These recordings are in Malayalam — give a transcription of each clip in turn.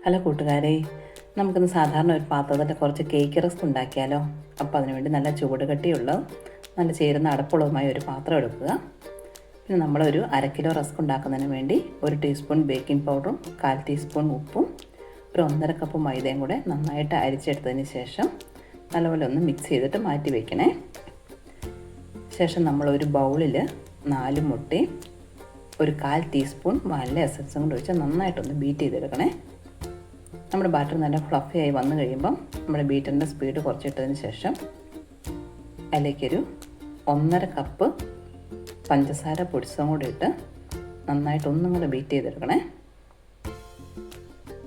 ഹലോ കൂട്ടുകാരെ, നമുക്കിന്ന് സാധാരണ ഒരു പാത്രത്തിൽ കുറച്ച് കേക്ക് റസ്ക് ഉണ്ടാക്കിയാലോ. അപ്പോൾ അതിനുവേണ്ടി നല്ല ചൂട് കട്ടിയുള്ള നല്ല ചേരുന്ന അടപ്പുള്ളതുമായ ഒരു പാത്രം എടുക്കുക. പിന്നെ നമ്മളൊരു 1/2 കിലോ റസ്ക് ഉണ്ടാക്കുന്നതിന് വേണ്ടി 1 ടീസ്പൂൺ ബേക്കിംഗ് പൗഡറും 1/4 ടീസ്പൂൺ ഉപ്പും ഒരു 1.5 കപ്പ് മൈദയും കൂടെ നന്നായിട്ട് അരിച്ചെടുത്തതിന് ശേഷം നല്ലപോലെ ഒന്ന് മിക്സ് ചെയ്തിട്ട് മാറ്റി വയ്ക്കണേ. ശേഷം നമ്മളൊരു ബൗളിൽ 4 മുട്ടയും ഒരു 1/4 ടീസ്പൂൺ വാനില എസൻസും കൂടി ഒഴിച്ച് നന്നായിട്ടൊന്ന് ബീറ്റ് ചെയ്തെടുക്കണേ. നമ്മുടെ ബാറ്റർ നല്ല ഫ്ലഫി ആയി വന്നു കഴിയുമ്പം നമ്മുടെ ബീറ്ററിൻ്റെ സ്പീഡ് കുറച്ചിട്ടതിന് ശേഷം അതിലേക്കൊരു 1.5 കപ്പ് പഞ്ചസാര പൊടിച്ചതും കൂടി ഇട്ട് നന്നായിട്ട് ഒന്നും കൂടെ ബീറ്റ് ചെയ്തെടുക്കണേ.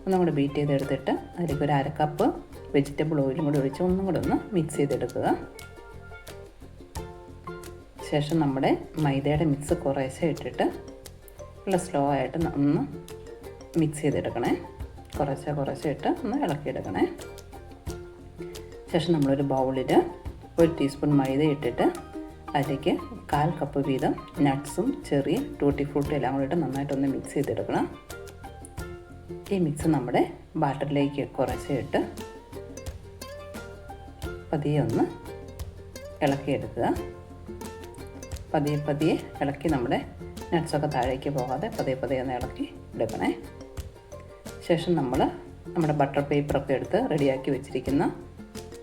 ഒന്നും കൂടെ ബീറ്റ് ചെയ്തെടുത്തിട്ട് അതിലേക്ക് ഒരു 1/2 കപ്പ് വെജിറ്റബിൾ ഓയിലും കൂടി ഒഴിച്ച് ഒന്നും കൂടെ ഒന്ന് മിക്സ് ചെയ്തെടുക്കുക. ശേഷം നമ്മുടെ മൈദയുടെ മിക്സ് കുറേശ്ശെ ഇട്ടിട്ട് നല്ല സ്ലോ ആയിട്ട് ഒന്ന് മിക്സ് ചെയ്തെടുക്കണേ. കുറേശ്ശെ ഇട്ട് ഒന്ന് ഇളക്കിയെടുക്കണേ. ശേഷം നമ്മളൊരു ബൗളിൽ 1 ടീസ്പൂൺ മൈദ ഇട്ടിട്ട് അതിലേക്ക് 1/4 കപ്പ് വീതം നട്ട്സും ചെറിയ ടൂട്ടി ഫ്രൂട്ടും എല്ലാം കൂടി ഇട്ട് നന്നായിട്ടൊന്ന് മിക്സ് ചെയ്തെടുക്കണം. ഈ മിക്സ് നമ്മുടെ ബാറ്ററിലേക്ക് കുറേശ്ശെ ഇട്ട് പതിയെ ഒന്ന് ഇളക്കിയെടുക്കുക. പതിയെ ഇളക്കി നമ്മുടെ നട്ട്സൊക്കെ താഴേക്ക് പോകാതെ പതിയെ ഒന്ന് ഇളക്കി എടുക്കണേ. ശേഷം നമ്മുടെ ബട്ടർ പേപ്പറൊക്കെ എടുത്ത് റെഡിയാക്കി വെച്ചിരിക്കുന്ന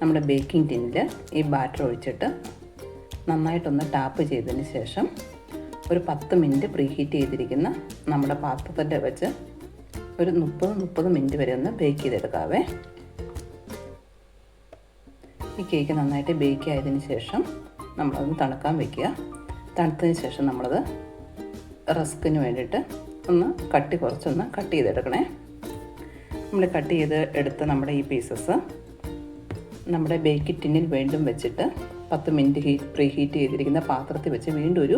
നമ്മുടെ ബേക്കിംഗ് ടിന്നിൽ ഈ ബാറ്റർ ഒഴിച്ചിട്ട് നന്നായിട്ടൊന്ന് ടാപ്പ് ചെയ്തതിന് ശേഷം ഒരു 10 മിനിറ്റ് പ്രീ ഹീറ്റ് ചെയ്തിരിക്കുന്ന നമ്മുടെ പാത്രത്തിൻ്റെ വെച്ച് ഒരു 30 മിനിറ്റ് വരെ ഒന്ന് ബേക്ക് ചെയ്തെടുക്കാവേ. ഈ കേക്ക് നന്നായിട്ട് ബേക്ക് ആയതിന് ശേഷം നമ്മളതൊന്ന് തണുക്കാൻ വയ്ക്കുക. തണുത്തതിന് ശേഷം നമ്മളത് റസ്കിന് വേണ്ടിയിട്ട് ഒന്ന് കുറച്ചൊന്ന് കട്ട് ചെയ്തെടുക്കണേ. നമ്മൾ കട്ട് ചെയ്ത് എടുത്ത നമ്മുടെ ഈ പീസസ് നമ്മുടെ ബേക്ക് ടിന്നിൽ വീണ്ടും വെച്ചിട്ട് 10 മിനിറ്റ് പ്രീ ഹീറ്റ് ചെയ്തിരിക്കുന്ന പാത്രത്തിൽ വെച്ച് വീണ്ടും ഒരു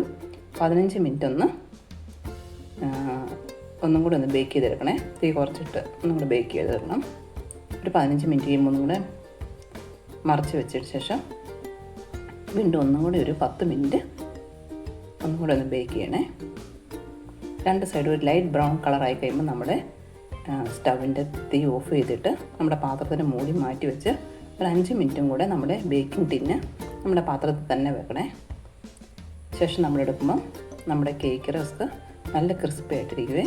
15 മിനിറ്റ് ഒന്നും കൂടെ ഒന്ന് ബേക്ക് ചെയ്തെടുക്കണേ. തീ കുറച്ചിട്ട് ഒന്നും കൂടെ ബേക്ക് ചെയ്തെടുക്കണം. ഒരു 15 മിനിറ്റ് കഴിയുമ്പോൾ ഒന്നും കൂടെ മറിച്ച് വെച്ചതിന് ശേഷം വീണ്ടും ഒന്നും കൂടെ ഒരു 10 മിനിറ്റ് ഒന്നും കൂടെ ഒന്ന് ബേക്ക് ചെയ്യണേ. 2 സൈഡും ഒരു ലൈറ്റ് ബ്രൗൺ കളറായി കഴിയുമ്പോൾ നമ്മുടെ സ്റ്റവിൻ്റെ തീ ഓഫ് ചെയ്തിട്ട് നമ്മുടെ പാത്രത്തിൻ്റെ മൂടി മാറ്റി വെച്ച് ഒരു 5 മിനിറ്റും കൂടെ നമ്മുടെ ബേക്കിംഗ് ടിന്ന് നമ്മുടെ പാത്രത്തിൽ തന്നെ വെക്കണേ. ശേഷം നമ്മളെടുക്കുമ്പോൾ നമ്മുടെ കേക്ക് റസ്ക് നല്ല ക്രിസ്പി ആയിട്ടിരിക്കുവേ.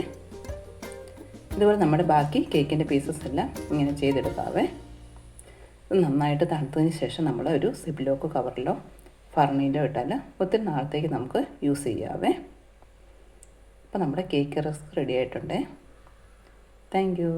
ഇതുപോലെ നമ്മുടെ ബാക്കി കേക്കിൻ്റെ പീസസ് എല്ലാം ഇങ്ങനെ ചെയ്തെടുക്കാവേ. നന്നായിട്ട് തണുത്തതിന് ശേഷം നമ്മൾ ഒരു സിപ്ലോക്ക് കവറിലോ ഫർണിയിലോ ഇട്ടാൽ ഒത്തിരി നാളത്തേക്ക് നമുക്ക് യൂസ് ചെയ്യാവേ. അപ്പോൾ നമ്മുടെ കേക്ക് റസ്ക് റെഡി ആയിട്ടുണ്ടേ. Thank U.